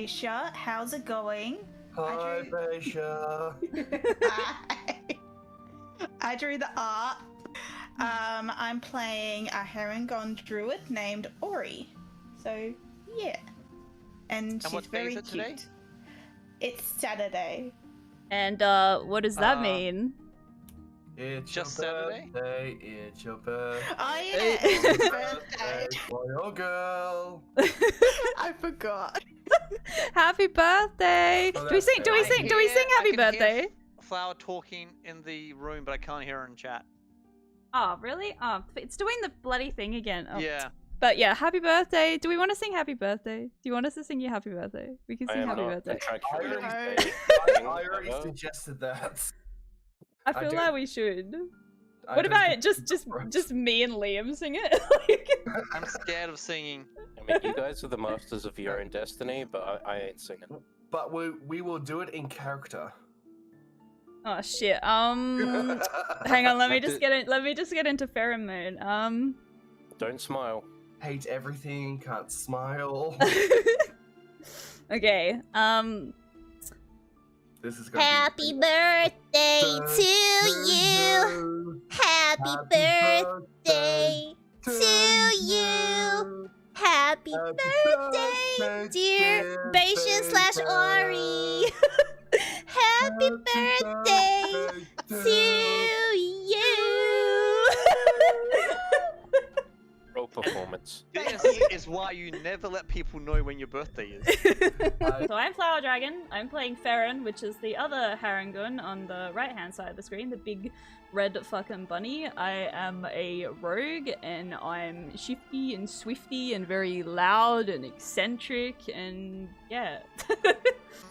Baisha. How's it going? Hi, Baisha. Hi. I drew the art. I'm playing a Herringon druid named Ori. So, yeah. And she's what day very is it cute. today? It's Saturday. And what does that mean? It's Just your Saturday? birthday. It's your birthday. Oh, yeah. It's his birthday. For your girl. I forgot. Happy birthday! Oh, do we sing? Do we I sing? Do we hear- sing I happy can hear birthday? Flower talking in the room, but I can't hear her in chat. Oh, really? Oh, it's doing the bloody thing again. Oh. Yeah. But yeah, happy birthday. Do we want to sing happy birthday? Do you want us to sing you happy birthday? We can sing happy birthday. I already suggested that. I feel don't- like we should. I What don't about think it? it's right. Just me and Liam sing it? Like- I'm scared of singing. I mean, you guys are the masters of your own destiny, but I ain't singing. But we will do it in character. Oh shit. Hang on. Let me just get in. Let me just get into Farron mode. Don't smile. Hate everything, can't smile. Okay. This is gonna Happy be birthday to you. Happy birthday to you. Happy birthday, dear Baisha / Ori. Happy birthday to you. Roll performance. This is why you never let people know when your birthday is. So I'm Flower Dragon. I'm playing Farron, which is the other Harangun on the right-hand side of the screen, the big red fucking bunny. I am a rogue, and I'm shifty and swifty and very loud and eccentric, and yeah.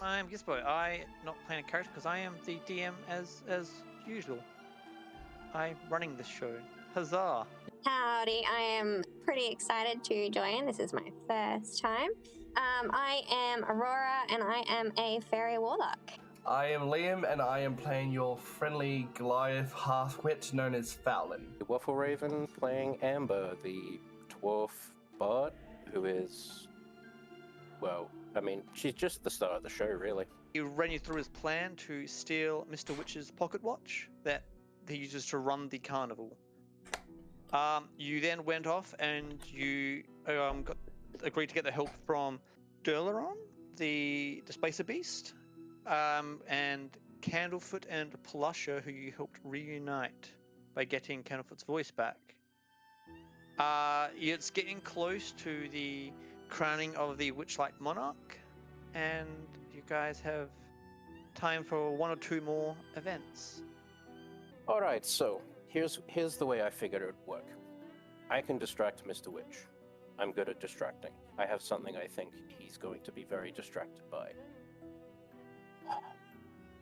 I'm Gizbo. I not playing a character because I am the DM as usual. I'm running this show. Huzzah! Howdy, I am pretty excited to join. This is my first time. I am Aurora, and I am a fairy warlock. I am Liam, and I am playing your friendly Goliath half-wit known as Fowlin. The Waffle Raven playing Amber, the dwarf bard, who is, well, I mean, she's just the star of the show, really. He ran you through his plan to steal Mr. Witch's pocket watch that he uses to run the carnival. You then went off and you agreed to get the help from Durleron, the Displacer Beast, and Candlefoot and Plusher, who you helped reunite by getting Candlefoot's voice back. It's getting close to the crowning of the Witchlight Monarch, and you guys have time for one or two more events. Alright, so here's the way I figured it would work. I can distract Mr. Witch. I'm good at distracting. I have something I think he's going to be very distracted by.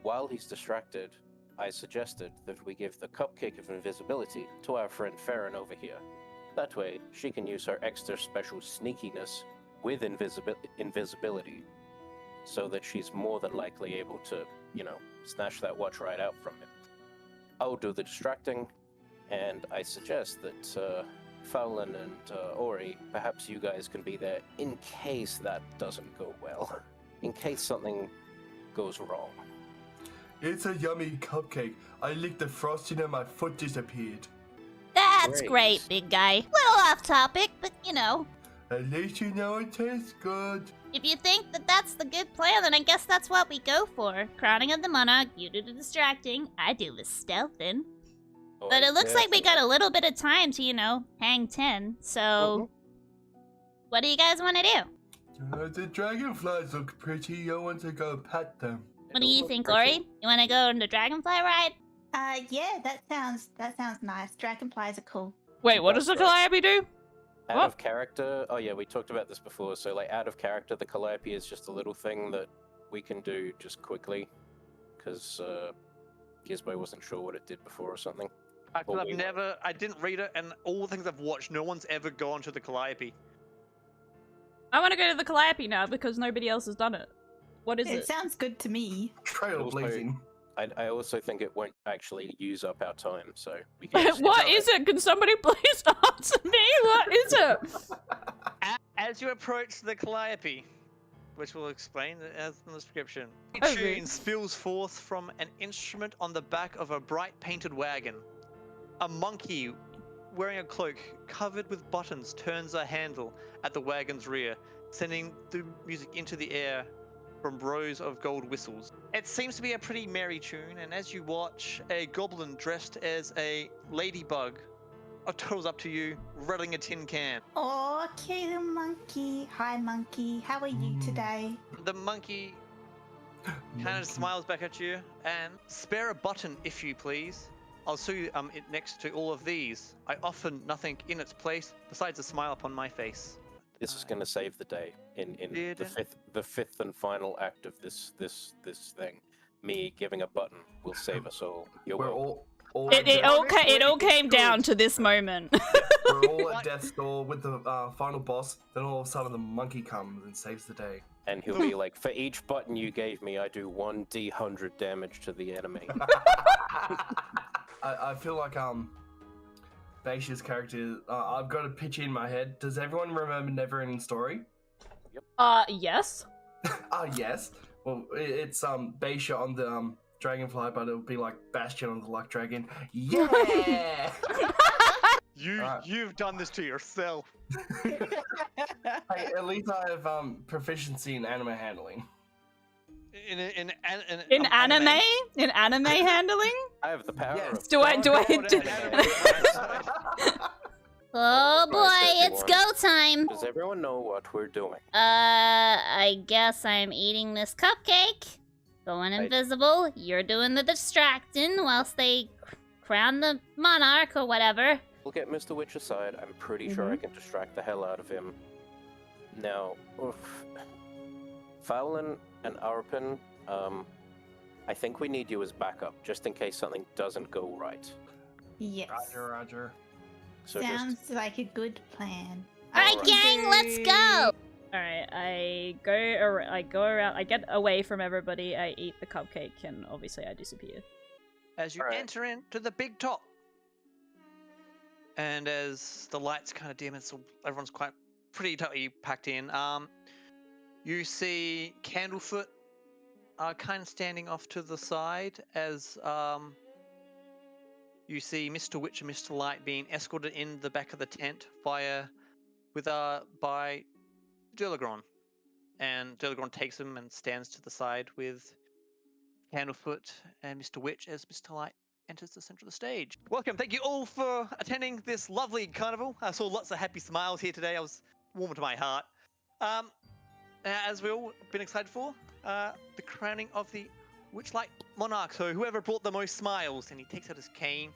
While he's distracted, I suggested that we give the Cupcake of Invisibility to our friend Farron over here. That way, she can use her extra special sneakiness with invisibility, so that she's more than likely able to, snatch that watch right out from him. I'll do the distracting, and I suggest that Fowlin and Ori, perhaps you guys can be there in case that doesn't go well. In case something goes wrong. It's a yummy cupcake. I licked the frosting and my foot disappeared. That's Great. great, big guy. Little off topic, but At least you know it tastes good. if you think that that's the good plan, then I guess that's what we go for. Crowning of the monarch, you do the distracting, I do the stealthing. But it looks like we got a little bit of time to, hang 10, so... What do you guys want to do? The dragonflies look pretty. I want to go pet them. What do you think, Ori? You want to go on the dragonfly ride? Yeah, that sounds nice. Dragonflies are cool. Wait, what does the Calliope do? Out What? of character, oh yeah, we talked about this before, so out of character, the Calliope is just a little thing that we can do just quickly, because Gizmo wasn't sure what it did before or something. I didn't read it, and all the things I've watched, no one's ever gone to the Calliope. I want to go to the Calliope now because nobody else has done it. What is It it? sounds good to me. Trailblazing. I also think it won't actually use up our time, so we can just What is it? Can somebody please answer me? What is it? As you approach the Calliope, which will explain as in the description. Oh, A tune really? spills forth from an instrument on the back of a bright painted wagon. A monkey wearing a cloak covered with buttons turns a handle at the wagon's rear, sending the music into the air from rows of gold whistles. It seems to be a pretty merry tune, and as you watch, a goblin dressed as a ladybug turtles up to you, rattling a tin can. Oh, cute monkey. Hi, monkey. How are you today? The monkey kind of smiles back at you and spare a button if you please. I'll see it next to all of these. I offer nothing in its place besides a smile upon my face. This is going to save the day in the fifth and final act of this thing. Me giving a button will save us all. You're We're welcome. all It all came down to this moment. We're all at death's door with the final boss. Then all of a sudden the monkey comes and saves the day. And he'll be like, for each button you gave me, I do 1d100 damage to the enemy. I feel like Baisha's character. I've got a picture in my head. Does everyone remember Neverending Story? Yes. Yes. Well, it's Baisha on the dragonfly, but it'll be like Bastion on the luck dragon. Yeah. You've done this to yourself. Hey, at least I have proficiency in anime handling. In anime? In anime handling? I have the power Yes. of... Do I Oh boy, it's go time. Does everyone know what we're doing? I guess I'm eating this cupcake. Going invisible. You're doing the distracting whilst they crown the monarch or whatever. We'll get Mr. Witch aside. I'm pretty sure I can distract the hell out of him. Now, Fowlin and Arpin, I think we need you as backup, just in case something doesn't go right. Yes. Roger. So Sounds like a good plan. Alright, gang, let's go! Alright, I go around, I get away from everybody, I eat the cupcake, and obviously I disappear. As you enter into the big top, and as the lights kind of dim, and so everyone's pretty tightly packed in. You see Candlefoot, kind of standing off to the side as you see Mr. Witch and Mr. Light being escorted in the back of the tent by Durlagron, and Durlagron takes him and stands to the side with Candlefoot and Mr. Witch as Mr. Light enters the center of the stage. Welcome, thank you all for attending this lovely carnival. I saw lots of happy smiles here today. I was warm to my heart. As we all been excited for, the crowning of the Witchlight Monarch. So whoever brought the most smiles, and he takes out his cane,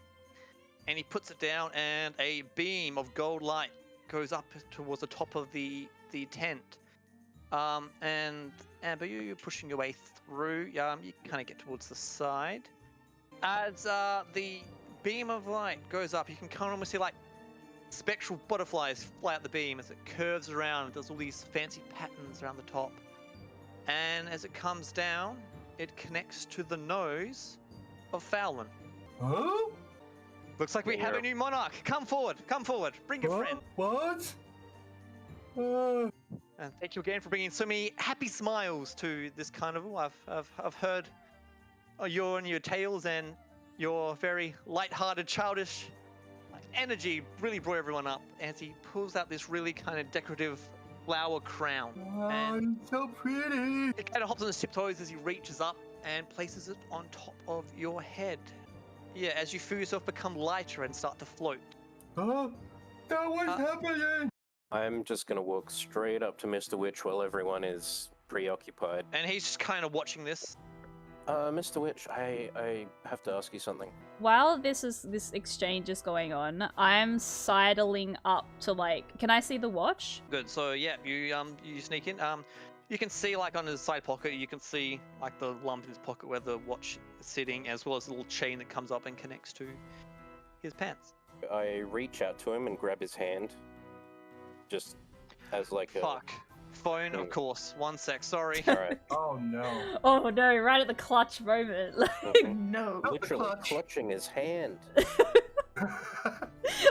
and he puts it down, and a beam of gold light goes up towards the top of the tent. And Amber, you're pushing your way through. You kind of get towards the side. As the beam of light goes up, you can kind of almost see like spectral butterflies fly out the beam as it curves around. There's all these fancy patterns around the top. And as it comes down, it connects to the nose of Fowlin. Huh? Looks like we have a new monarch. Come forward, bring your friend. What? And thank you again for bringing so many happy smiles to this carnival. I've heard your tales, and your very light-hearted, childish energy really brought everyone up as he pulls out this really kind of decorative flower crown. And It's so pretty. it kind of hops on his tiptoes as he reaches up and places it on top of your head. Yeah, as you feel yourself become lighter and start to float. Huh? That was happening. I'm just gonna walk straight up to Mr. Witch while everyone is preoccupied. And he's just kind of watching this. Mr. Witch, I have to ask you something. While this exchange is going on, I'm sidling up to can I see the watch? Good. So yeah, you sneak in. You can see like on his side pocket, you can see like the lump in his pocket where the watch is sitting, as well as a little chain that comes up and connects to his pants. I reach out to him and grab his hand, just as like a... Fuck. Phone, of course. 1 sec, sorry. Alright. Oh no. Oh no, right at the clutch moment. Mhm. No. the Literally clutch. clutching his hand.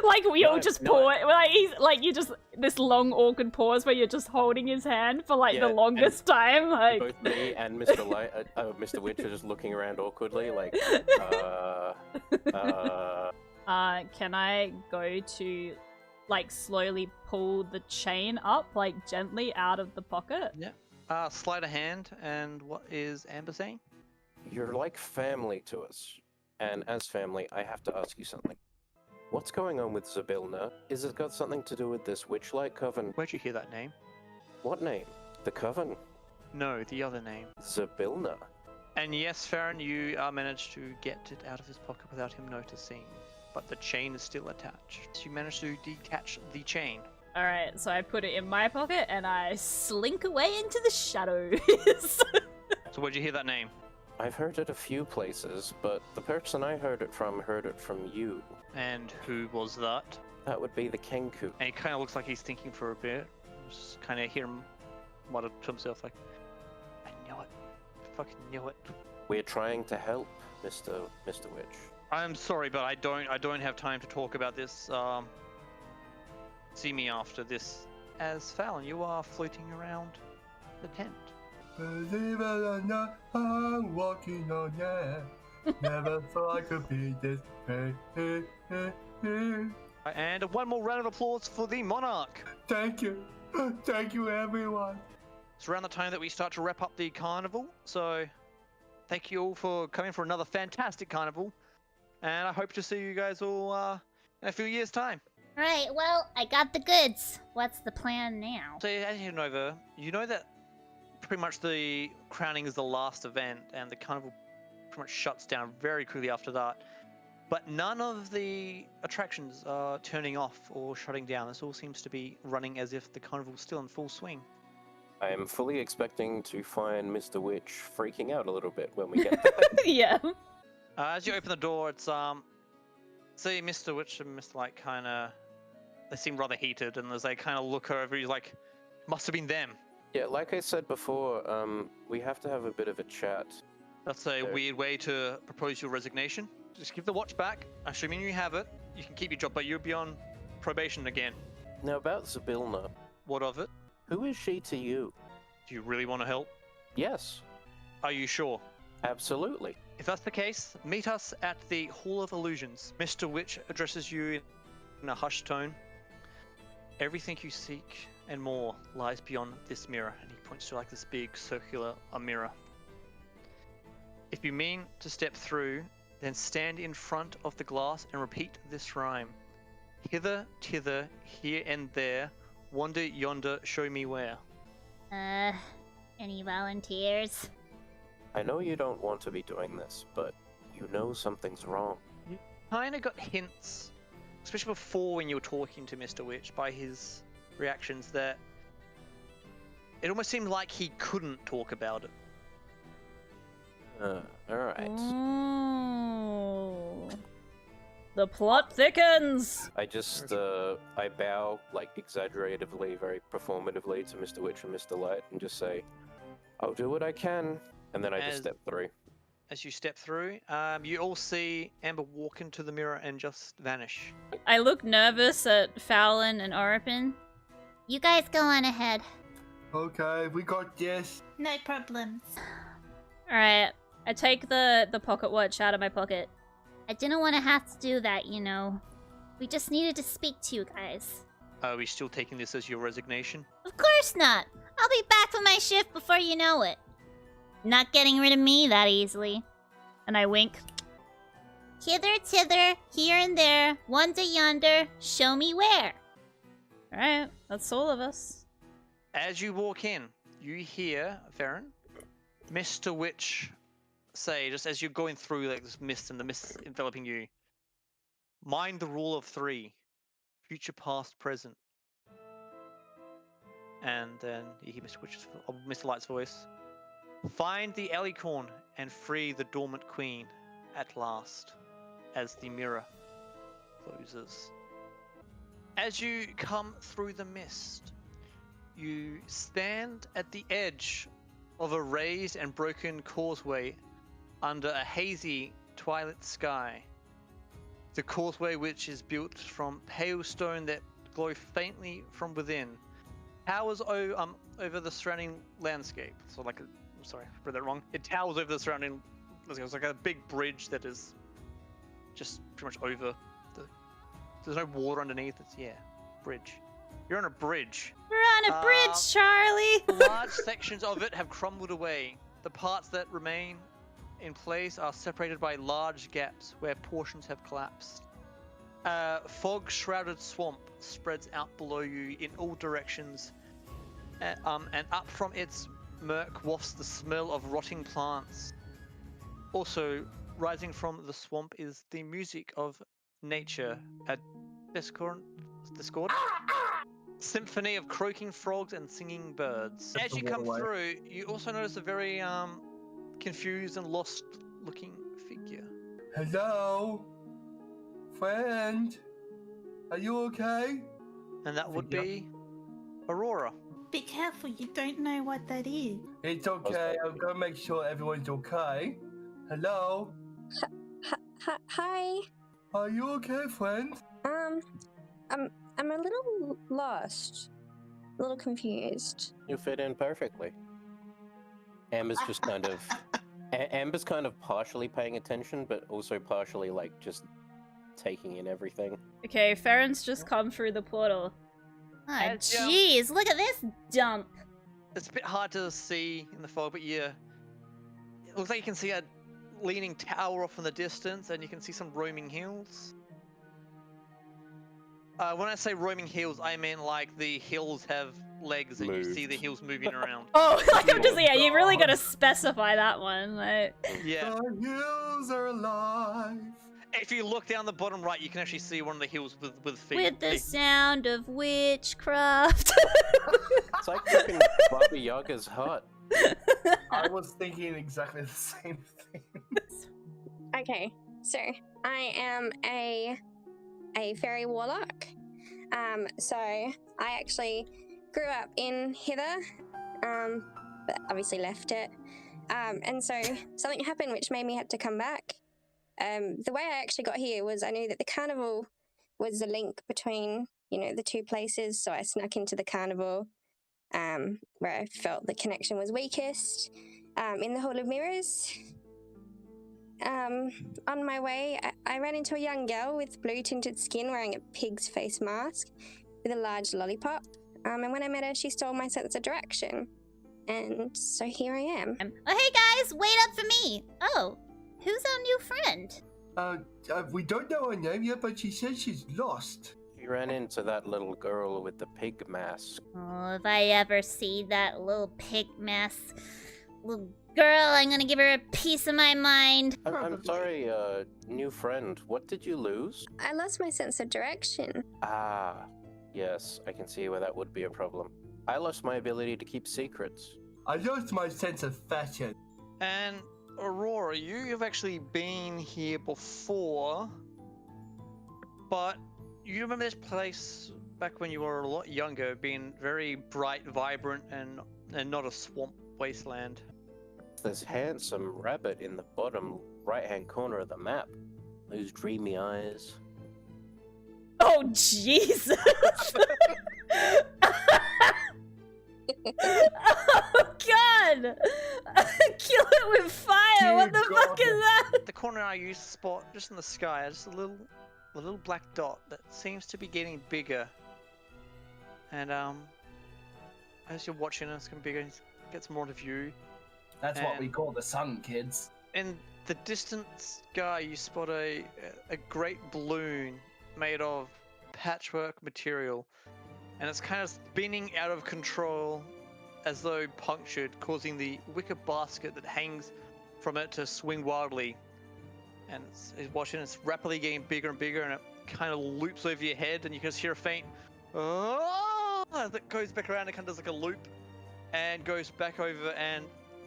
Like we all No, just no. pause. Like he's like you just this long awkward pause where you're just holding his hand for like the Yeah, longest time. Like Both me and Mr. Light, Mr. Witch are just looking around awkwardly, like, can I go to like slowly pull the chain up, like gently out of the pocket? Yeah. Sleight of hand, and what is Amber saying? You're like family to us. And as family, I have to ask you something. What's going on with Zabilna? Is it got something to do with this Witchlight coven? Where'd you hear that name? What name? The coven? No, the other name. Zabilna. And yes, Farron, you managed to get it out of his pocket without him noticing. But the chain is still attached. So you managed to detach the chain. Alright, so I put it in my pocket and I slink away into the shadows. So where'd you hear that name? I've heard it a few places, but the person I heard it from you. And who was that? That would be the Kenku. And he kind of looks like he's thinking for a bit. Just kind of hear him mutter to himself like, I knew it. I fucking knew it. We're trying to help, Mr. Witch. I'm sorry, but I don't have time to talk about this. See me after this. As Fallon, you are floating around the tent. Believe it or not, I'm walking on air. Never thought I could be this. And one more round of applause for the Monarch. Thank you. Thank you, everyone. It's around the time that we start to wrap up the carnival. So thank you all for coming for another fantastic carnival. And I hope to see you guys all in a few years' time. Right, well, I got the goods. What's the plan now? So as you know that pretty much the crowning is the last event, and the carnival pretty much shuts down very quickly after that. But none of the attractions are turning off or shutting down. This all seems to be running as if the carnival's still in full swing. I am fully expecting to find Mr. Witch freaking out a little bit when we get there. Yeah. As you open the door, it's see Mr. Witch and Mr. Light kind of, they seem rather heated, and as they kind of look over, he's like, must have been them. Yeah, like I said before, we have to have a bit of a chat. That's a weird way to propose your resignation. Just give the watch back. Assuming you have it, you can keep your job, but you'll be on probation again. Now about Zabilna, What of it? who is she to you? Do you really want to help? Yes, Are you sure? absolutely. If that's the case, meet us at the Hall of Illusions. Mr. Witch addresses you in a hushed tone. Everything you seek and more lies beyond this mirror, and he points to like this big circular mirror. If you mean to step through, then stand in front of the glass and repeat this rhyme. Hither, thither, here and there, wander yonder, show me where. Any volunteers? I know you don't want to be doing this, but you know something's wrong. Kinda got hints, especially before when you were talking to Mr. Witch, by his reactions, that it almost seemed like he couldn't talk about it. Alright. Ooh. The plot thickens. I just, I bow, like, exaggeratively, very performatively to Mr. Witch and Mr. Light and just say, I'll do what I can, and then I just step through. As you step through, you all see Amber walk into the mirror and just vanish. I look nervous at Fallon and Oripin. You guys go on ahead. Okay, we got this. No problems. Alright, I take the pocket watch out of my pocket. I didn't want to have to do that, you know. We just needed to speak to you guys. Are we still taking this as your resignation? Of course not! I'll be back for my shift before you know it. Not getting rid of me that easily. And I wink. Hither, thither, here and there, wander yonder, show me where. Alright, that's all of us. As you walk in, you hear, Farron, Mr. Witch say, just as you're going through like this mist and the mist enveloping you, mind the rule of 3. Future, past, present. And then you hear Mr. Light's voice. Find the alicorn and free the dormant queen at last, as the mirror closes. As you come through the mist, you stand at the edge of a raised and broken causeway under a hazy twilight sky. The causeway, which is built from pale stone that glow faintly from within, towers over the surrounding landscape. So like, I'm sorry, I read that wrong. It towers over the surrounding. It's like a big bridge that is just pretty much over the. There's no water underneath. It's bridge. You're on a bridge. We're on a bridge, Charlie. Large sections of it have crumbled away. The parts that remain in place are separated by large gaps where portions have collapsed. Fog-shrouded swamp spreads out below you in all directions, and up from its murk wafts the smell of rotting plants. Also, rising from the swamp is the music of nature, a discordant symphony of croaking frogs and singing birds. As you come through, you also notice a very confused and lost-looking figure. Hello, friend. Are you okay? And that would be Aurora. Be careful, you don't know what that is. It's okay. I'm gonna make sure everyone's okay. Hello. Hi. Are you okay, friend? I'm a little lost, a little confused. You fit in perfectly. Amber's just kind of, Amber's kind of partially paying attention, but also partially like just taking in everything. Okay, Farron's just come through the portal. Oh, jeez, look at this dump. It's a bit hard to see in the fog, but it looks like you can see a leaning tower off in the distance, and you can see some roaming hills. When I say roaming hills, I mean like the hills have legs and you see the hills moving around. Oh, like I'm just, you really gotta specify that one. Like... Yeah. The hills are alive. If you look down the bottom right, you can actually see one of the hills with feet. With the sound of witchcraft. It's like fucking Baba Yaga's hut. I was thinking exactly the same thing. Okay, so I am a fairy warlock. So I actually grew up in Hither, but obviously left it. And so something happened which made me have to come back. The way I actually got here was I knew that the carnival was the link between, the two places. So I snuck into the carnival, where I felt the connection was weakest, in the Hall of Mirrors. On my way, I ran into a young girl with blue-tinted skin wearing a pig's face mask with a large lollipop. And when I met her, she stole my sense of direction. And so here I am. Oh, hey guys, wait up for me. Oh, who's our new friend? We don't know her name yet, but she says she's lost. You ran into that little girl with the pig mask. Oh, if I ever see that little pig mask little girl, I'm gonna give her a piece of my mind. I'm sorry, new friend. What did you lose? I lost my sense of direction. Ah, yes, I can see where that would be a problem. I lost my ability to keep secrets. I lost my sense of fashion. And Aurora, you've actually been here before, but you remember this place back when you were a lot younger, being very bright, vibrant, and not a swamp wasteland. This handsome rabbit in the bottom right-hand corner of the map. Those dreamy eyes. Oh, Jesus! Oh, God! Kill it with fire! Dear What the God. fuck is that? The corner I used to spot, just in the sky, just a little black dot that seems to be getting bigger. And as you're watching, it's getting bigger, it gets more to view. That's what we call the sun, kids. In the distant sky, you spot a great balloon made of patchwork material, and it's kind of spinning out of control as though punctured, causing the wicker basket that hangs from it to swing wildly. And it's watching, it's rapidly getting bigger and bigger, and it kind of loops over your head, and you can just hear a faint "oh" that goes back around and kind of does like a loop and goes back over, and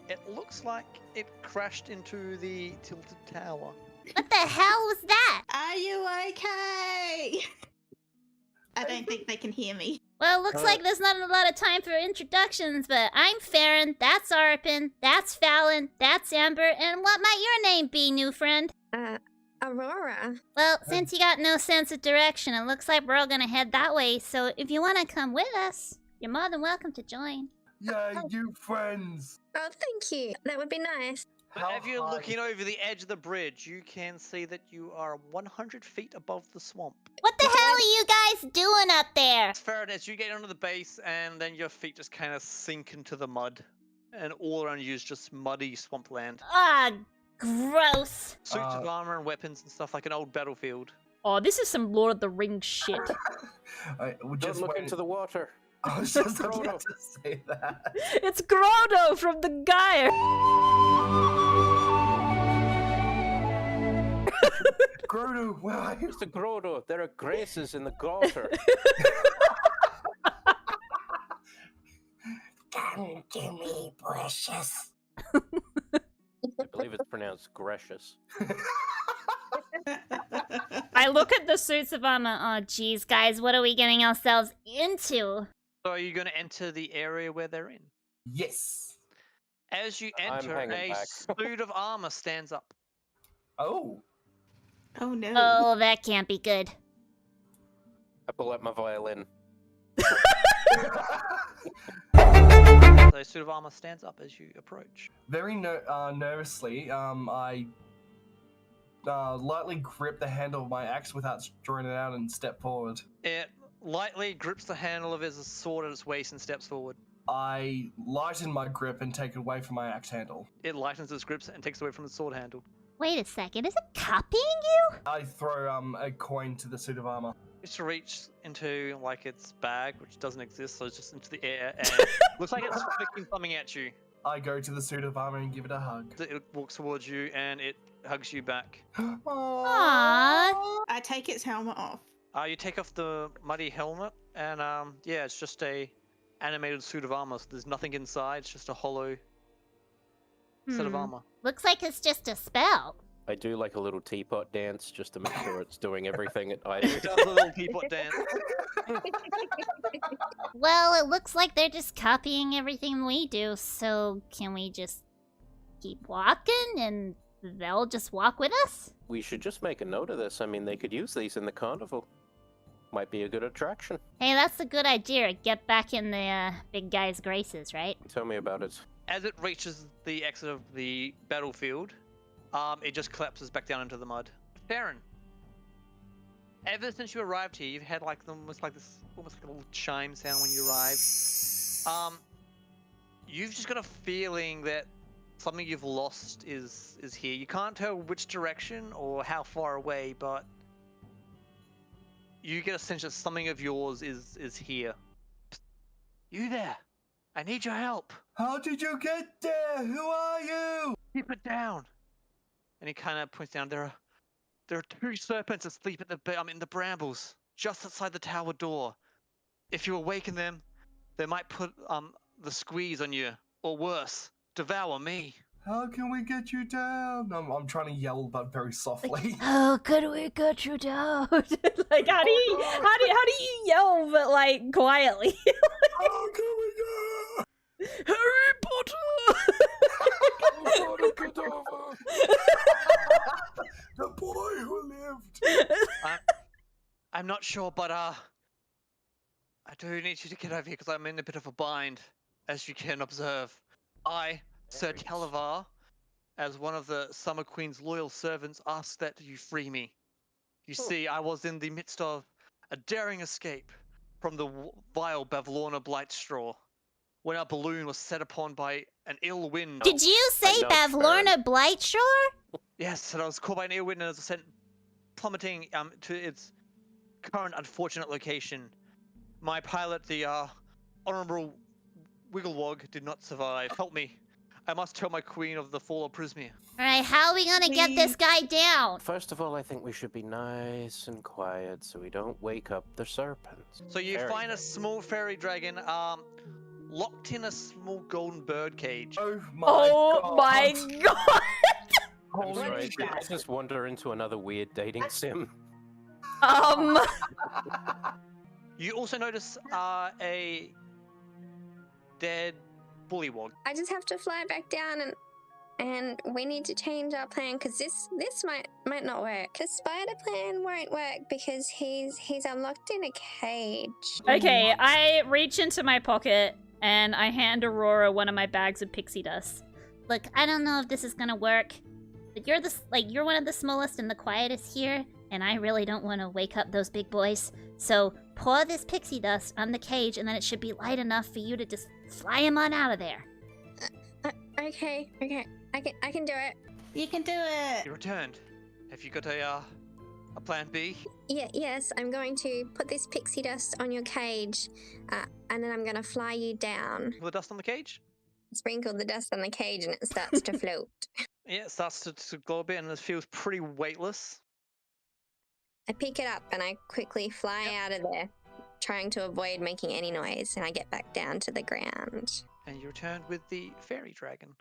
it looks like it crashed into the tilted tower. What the hell was that? Are you okay? I don't think they can hear me. Well, looks like there's not a lot of time for introductions, but I'm Farron, that's Arpin, that's Fallon, that's Amber, and what might your name be, new friend? Oh, Aurora. Well, since you got no sense of direction, it looks like we're all gonna head that way. So if you want to come with us, you're more than welcome to join. Yeah, you friends. Oh, thank you. That would be nice. But How if you're high looking is- over the edge of the bridge, you can see that you are 100 feet above the swamp. What the hell are you guys doing up there? It's fair enough. You get onto the base, and then your feet just kind of sink into the mud, and all around you is just muddy swampland. Ah, gross. Suits of armor and weapons and stuff like an old battlefield. Oh, this is some Lord of the Rings shit. we Don't just look waited- into the water. I was just Frodo. about to say that. It's Grodo from the Gyre. Grodu, where are you? Mr. Grodo, there are graces in the garter. Come to me, precious. I believe it's pronounced gracious. I look at the suits of armor. Oh, geez, guys, what are we getting ourselves into? So are you going to enter the area where they're in? Yes. As you I'm enter, hanging a back. suit of armor stands up. Oh. Oh no. Oh, that can't be good. I pull out my violin. The suit of armor stands up as you approach. Very nervously, I lightly grip the handle of my axe without drawing it out and step forward. It lightly grips the handle of his sword at its waist and steps forward. I lighten my grip and take it away from my axe handle. It lightens its grips and takes away from the sword handle. Wait a second, is it copying you? I throw a coin to the suit of armor. It's to reach into like its bag, which doesn't exist, so it's just into the air, and looks like it's flicking something at you. I go to the suit of armor and give it a hug. It walks towards you and it hugs you back. Aww. I take its helmet off. You take off the muddy helmet, and yeah, it's just a animated suit of armor. So there's nothing inside. It's just a hollow set of armor. Looks like it's just a spell. I do like a little teapot dance just to make sure it's doing everything it I It does a little teapot dance. Well, it looks like they're just copying everything we do, so can we just keep walking and they'll just walk with us? We should just make a note of this. I mean, they could use these in the carnival. Might be a good attraction. Hey, that's a good idea. Get back in the big guy's graces, right? Tell me about it. As it reaches the exit of the battlefield, it just collapses back down into the mud. Farron, ever since you arrived here, you've had like almost like a little chime sound when you arrive. You've just got a feeling that something you've lost is here. You can't tell which direction or how far away, but you get a sense that something of yours is here. You there? I need your help. How did you get there? Who are you? Keep it down. And he kind of points down. There are two serpents asleep in the brambles, just outside the tower door. If you awaken them, they might put the squeeze on you, or worse, devour me. How can we get you down? I'm trying to yell, but very softly. How could we get you down? Like, how do you yell but like quietly? How can we go? Harry Potter. The boy who lived. I'm not sure, but I do need you to get over here because I'm in a bit of a bind, as you can observe. I, Sir Televar, as one of the Summer Queen's loyal servants, ask that you free me. You see, I was in the midst of a daring escape from the vile Bavlorna Blightstraw when our balloon was set upon by an ill wind. Did you say I know, Bavlorna Blightshore? Yes, and I was caught by an ill wind and was sent plummeting to its current unfortunate location. My pilot, the Honorable Wigglewog, did not survive. Help me. I must tell my queen of the fall of Prismere. Alright, how are we gonna get this guy down? First of all, I think we should be nice and quiet so we don't wake up the serpents. So you Very find a nice. small fairy dragon locked in a small golden bird cage. Oh my Oh god. my god. I'm Holy sorry, shit. did I just wander into another weird dating sim? You also notice a dead bullywog. I just have to fly back down and and we need to change our plan because this might not work. The spider plan won't work because he's unlocked in a cage. Okay, I reach into my pocket and I hand Aurora one of my bags of pixie dust. Look, I don't know if this is gonna work, but you're one of the smallest and the quietest here, and I really don't want to wake up those big boys. So pour this pixie dust on the cage, and then it should be light enough for you to just fly him on out of there. Okay, I can do it. You can do it. You returned. Have you got a plan B? Yes, I'm going to put this pixie dust on your cage, and then I'm going to fly you down. The dust on the cage? Sprinkle the dust on the cage and it starts to float. Yeah, it starts to glow a bit and it feels pretty weightless. I pick it up and I quickly fly out of there, trying to avoid making any noise, and I get back down to the ground. And you returned with the fairy dragon.